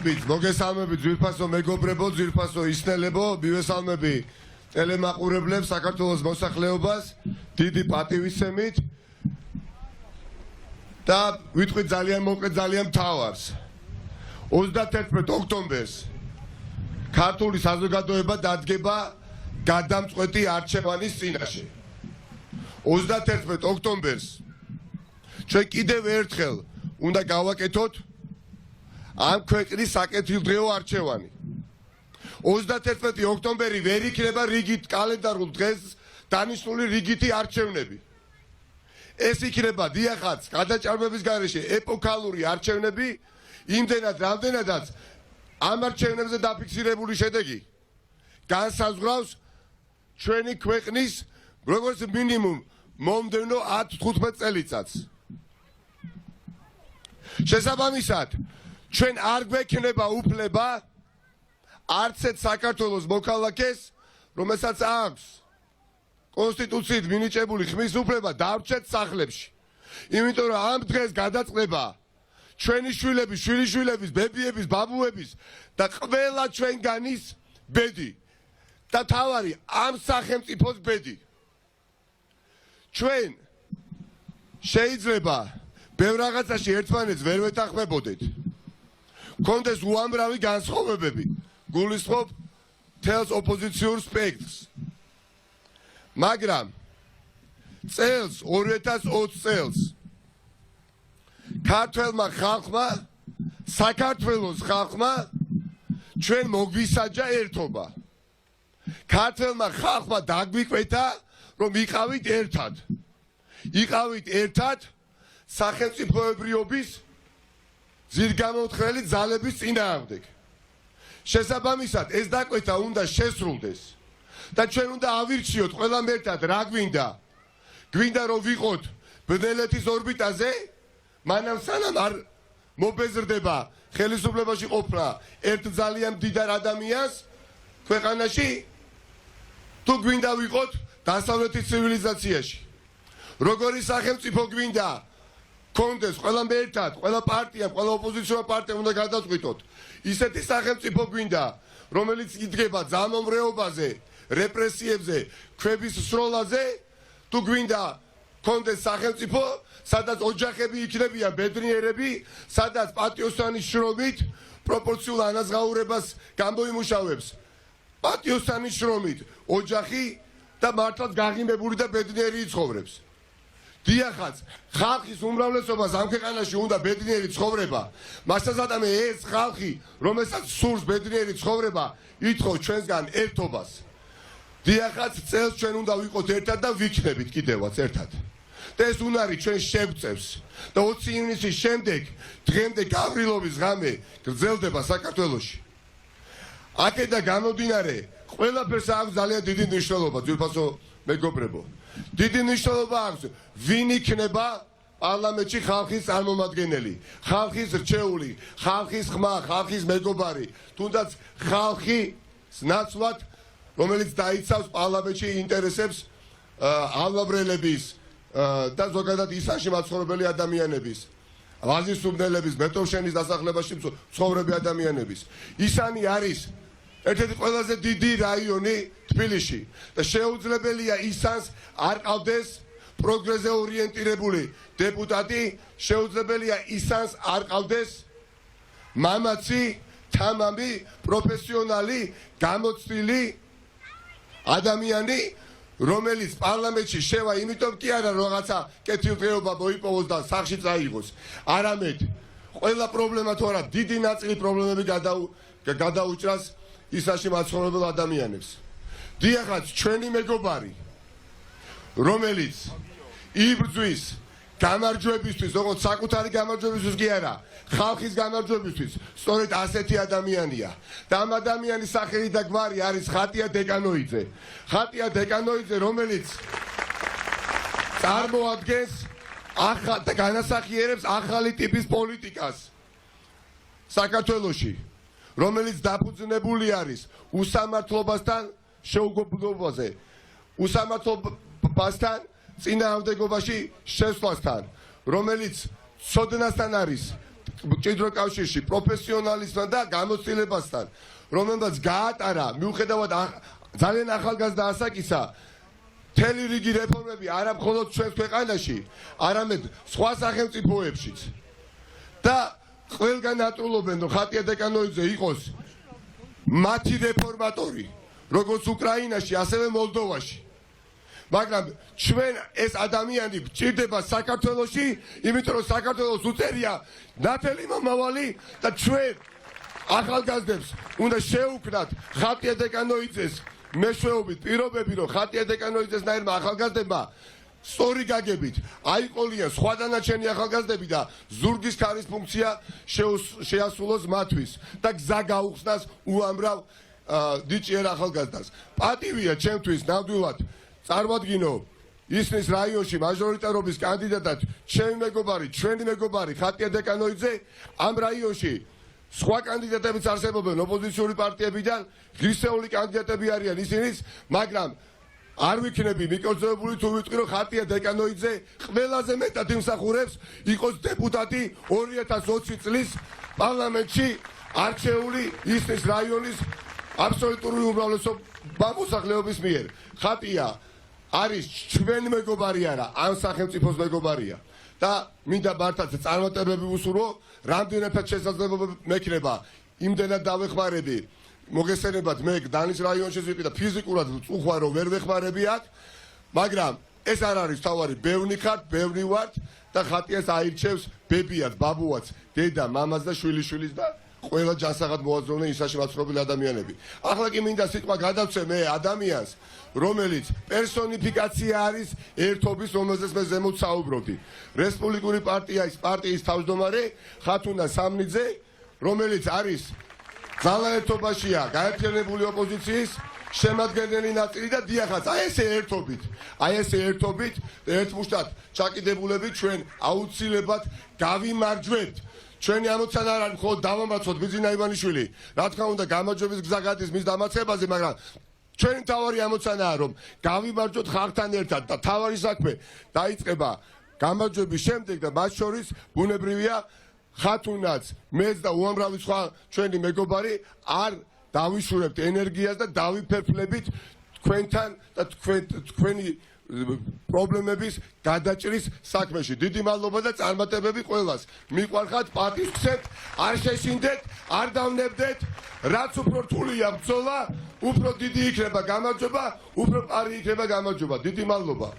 მოგესალმებით ძვირფასო მეგობრებო, ძვირფასო ისნელებო, მივესალმები ტელემაყურებლებს საქართველოს მოსახლეობას დიდი პატივისცემით და ვიტყვით ძალიან მოკლედ ძალიან მთავარს. 31 ოქტომბერს ქართული საზოგადოება დადგება გადამწყვეტი არჩევანის წინაშე. 31 ოქტომბერს ჩვენ კიდევ ერთხელ უნდა გავაკეთოთ ამ ქვეყნის საკეთილდღეო არჩევანი. 31 ოქტომბერი ვერ იქნება რიგით კალენდარულ დღეს დანიშნული რიგითი არჩევნები. ეს იქნება დიახაც გადაჭარბების გარეშე ეპოქალური არჩევნები, იმდენად რამდენადაც ამ არჩევნებზე დაფიქსირებული შედეგი განსაზღვრავს ჩვენი ქვეყნის როგორც მინიმუმ მომდევნო 10-15 წელიწადს. შესაბამისად ჩვენ არ გვექნება უფლება არც ერთ საქართველოს მოქალაქეს, რომელსაც აქვს კონსტიტუციით მინიჭებული ხმის უფლება დარჩეთ სახლებში. იმიტომ რომ ამ დღეს გადაწყდება ჩვენი შვილების, შვილიშვილების, ბებიების, ბაბუების და ყველა ჩვენგანის ბედი და თავარი ამ სახელმწიფოს ბედი. ჩვენ შეიძლება ბევრ რაღაცაში ერთმანეთს ვერ ვეთანხმებოდეთ. კონდეს უამრავი განსხვავებები, გულისხმობ თელს ოპოზიციურ სპექტრს. მაგრამ წელს 2020 წელს ქართველმა ხალხმა, საქართველოს ხალხმა ჩვენ მოგვისაჯა ერთობა. ქართველმა ხალხმა დაგვიკვეთა, რომ იყავით ერთად. იყავით ერთად სახელმწიფოებრიობის ძირგამოთხრელი ძალების წინააღმდეგ. შესაბამისად ეს დაკვეთა უნდა შესრულდეს და ჩვენ უნდა ავირჩიოთ ყველამ ერთად რა გვინდა. გვინდა რომ ვიყოთ ბნელეთის ორბიტაზე, მანამ სანამ არ მობეზრდება ხელისუფლებაში ყოფნა ერთ ძალიან მდიდარ ადამიანს ქვეყანაში, თუ გვინდა ვიყოთ დასავლეთის ცივილიზაციაში. როგორი სახელმწიფო გვინდა კონდეს ყველამ ერთად, ყველა პარტიამ, ყველა ოპოზიციურ პარტიამ უნდა გადაწყვიტოთ. ისეთი სახელმწიფო გვინდა, რომელიც იდგება ძალმომრეობაზე, რეპრესიებზე, ქვების სროლაზე, თუ გვინდა კონდეს სახელმწიფო, სადაც ოჯახები იქნებიან ბედნიერები, სადაც პატიოსანის შრომით პროპორციულ ანაზღაურებას გამოიმუშავებს. პატიოსანის შრომით ოჯახი და მართლაც გაღიმებული და ბედნიერი იცხოვრებს. დიახაც, ხალხის უმრავლესობას ამ ქვეყანაში უნდა ბედნიერი ცხოვრება, მასაზადამე ეს ხალხი, რომელსაც სურს ბედნიერი ცხოვრება, ითხოვს ჩვენსგან ერთობას. დიახაც, წელს ჩვენ უნდა ვიყოთ ერთად და ვიქნებით კიდევაც ერთად. და ეს უნარი ჩვენ შევწევს და 20 ივნისის შემდეგ დღემდე გავრილობის ღამე გრძელდება საქართველოში. აქედან გამომდინარე, ყველაფერს აქვს ძალიან დიდი მნიშვნელობა, ძვირფასო მეგობრებო. დიდი მნიშვნელობა აქვს ვინ იქნება პარლამენტში ხალხის წარმომადგენელი, ხალხის რჩეული, ხალხის ხმა, ხალხის მეგობარი, თუნდაც ხალხის ნაცვლად, რომელიც დაიცავს პარლამენტში ინტერესებს ალაბრელების და ზოგადად ისანში მაცხოვრებელი ადამიანების, ვაზისუბნელების, მეტოვშენის დასახლებაში მცხოვრები ადამიანების. ისანი არის ერთ-ერთი ყველაზე დიდი რაიონი თბილისში და შეუძლებელია ისანს არ ყავდეს პროგრესზე ორიენტირებული დეპუტატი, შეუძლებელია ისანს არ ყავდეს მამაცი, თამამი, პროფესიონალი, გამოცდილი ადამიანი, რომელიც პარლამენტში შევა იმიტომ კი არა რომ რაღაცა კეთილდღეობა მოიპოვოს და სახლში წაიღოს, არამედ ყველა პრობლემა თუ არა დიდი ნაწილი პრობლემები გადაუჭრას ისაში მაცხოვრებელ ადამიანებს. დიახაც, ჩვენი მეგობარი, რომელიც იბრძვის გამარჯვებისთვის, როგორც საკუთარი გამარჯვებისთვის კი არა, ხალხის გამარჯვებისთვის, სწორედ ასეთი ადამიანია. და ამ ადამიანის სახელი და გვარი არის ხატია დეკანოიძე. ხატია დეკანოიძე, რომელიც წარმოადგენს და განასახიერებს ახალი ტიპის პოლიტიკას საქართველოში, რომელიც დაფუძნებული არის უსამართლობასთან შეუგებლობაზე, უსამართლობასთან წინააღმდეგობაში შესვლასთან, რომელიც ცოდნასთან არის მჭიდრო კავშირში პროფესიონალიზმთან და გამოცდილებასთან, რომელმაც გაატარა მიუხედავად ძალიან ახალგაზრდა ასაკისა მთელი რიგი რეფორმები არა მხოლოდ ჩვენს ქვეყანაში, არამედ სხვა სახელმწიფოებშიც. და ყველგან ატრულობენ, რომ ხატია დეკანოიძე იყოს მათი რეფორმატორი, როგორც უკრაინაში, ასევე მოლდოვაში. მაგრამ ჩვენ ეს ადამიანი გჭირდება საქართველოში, იმიტომ რომ საქართველოს უწერია ნათელი მომავალი და ჩვენ ახალგაზრდებს უნდა შევუქმნათ ხატია დეკანოიძეს მეშვეობით პირობები, რომ ხატია დეკანოიძესნაირმა ახალგაზრდებმა სწორი გაგებით აიყოლიან სხვა დანარჩენი ახალგაზრდები და ზურგის ქარის ფუნქცია შეასრულოს მათთვის და გზა გაუხსნას უამრავ დიჭიერ ახალგაზრდას. პატივია ჩემთვის ნამდვილად წარმოვადგინო ისნის რაიონში მაჟორიტარობის კანდიდატად ჩვენი მეგობარი ხატია დეკანოიძე. ამ რაიონში სხვა კანდიდატებიც არსებობენ ოპოზიციური პარტიებიდან, ღირსეული კანდიდატები არიან ისინიც, მაგრამ არ ვიქნები მიკორძებული თუ ვიტყვი, რომ ხატია დეკანოიძე ყველაზე მეტად იმსახურებს იყოს დეპუტატი 2020 წლის პარლამენტში არჩეული ისნის რაიონის აბსოლუტური უმრავლესობა მოსახლეობის მიერ. ხატია არის ჩვენი მეგობარი არა, ამ სახელმწიფოს მეგობარია. და მინდა მართლაც წარმატებები ვუსურვო, რამდენადაც შესაძლებლობა მექნება, იმდენად დავეხმარები. მოგესწრებათ, მე დანის რაიონში ვიყი და ფიზიკურად წუხვა რომ ვერ ვეხმარებიათ, მაგრამ ეს არ არის თავარი, ბევრი ხართ, ბევრი ვართ და ხატიას აირჩევს ბებიაც, ბაბუაც, დედა, მამაც და შვილიშვილიც და ყველა ჯანსაღად მოაძროვნე ისაში მაცხოვრებელი ადამიანები. ახლა კი მინდა სიტყვა გადავცე მე ადამიანს, რომელიც პერსონიფიკაცია არის ერთობის, რომელზეც მე ზემოთ საუბრობდი. რესპუბლიკური პარტიის თავმჯდომარე ხათუნა სამნიძე, რომელიც არის ძალაერთობაშია გაერთიანებული ოპოზიციის შემადგენელი ნაწილი და დიახაც, აი ესე ერთობით ერთმუშტად ჩაკიდებულები ჩვენ აუცილებლად გავიმარჯვებთ. ჩვენი ამოცანა არ არის მხოლოდ დავამარცხოთ ბიძინა ივანიშვილი, რა თქმა უნდა გამარჯვების გზა გადის მის დამარცხებაზე, მაგრამ ჩვენი თავარი ამოცანაა, რომ გავიმარჯვოთ ხალხთან ერთად და თავარი საქმე დაიწყება გამარჯვების შემდეგ და მათ შორის ბუნებრივია ხათუნაც, მეც და უამრავი სხვა ჩვენი მეგობარი არ დავიშურებთ ენერგიას და დავიფერფლებით თქვენთან და თქვენი პრობლემების გადაჭრის საქმეში. დიდი მადლობა და წარმატებები ყველას. მიყვარხართ, პატივს გცემთ, არ შეშინდეთ, არ დავნებდეთ, რაც უფრო რთულია ბრძოლა, უფრო დიდი იქნება გამარჯვება, უფრო პარი იქნება გამარჯვება. დიდი მადლობა.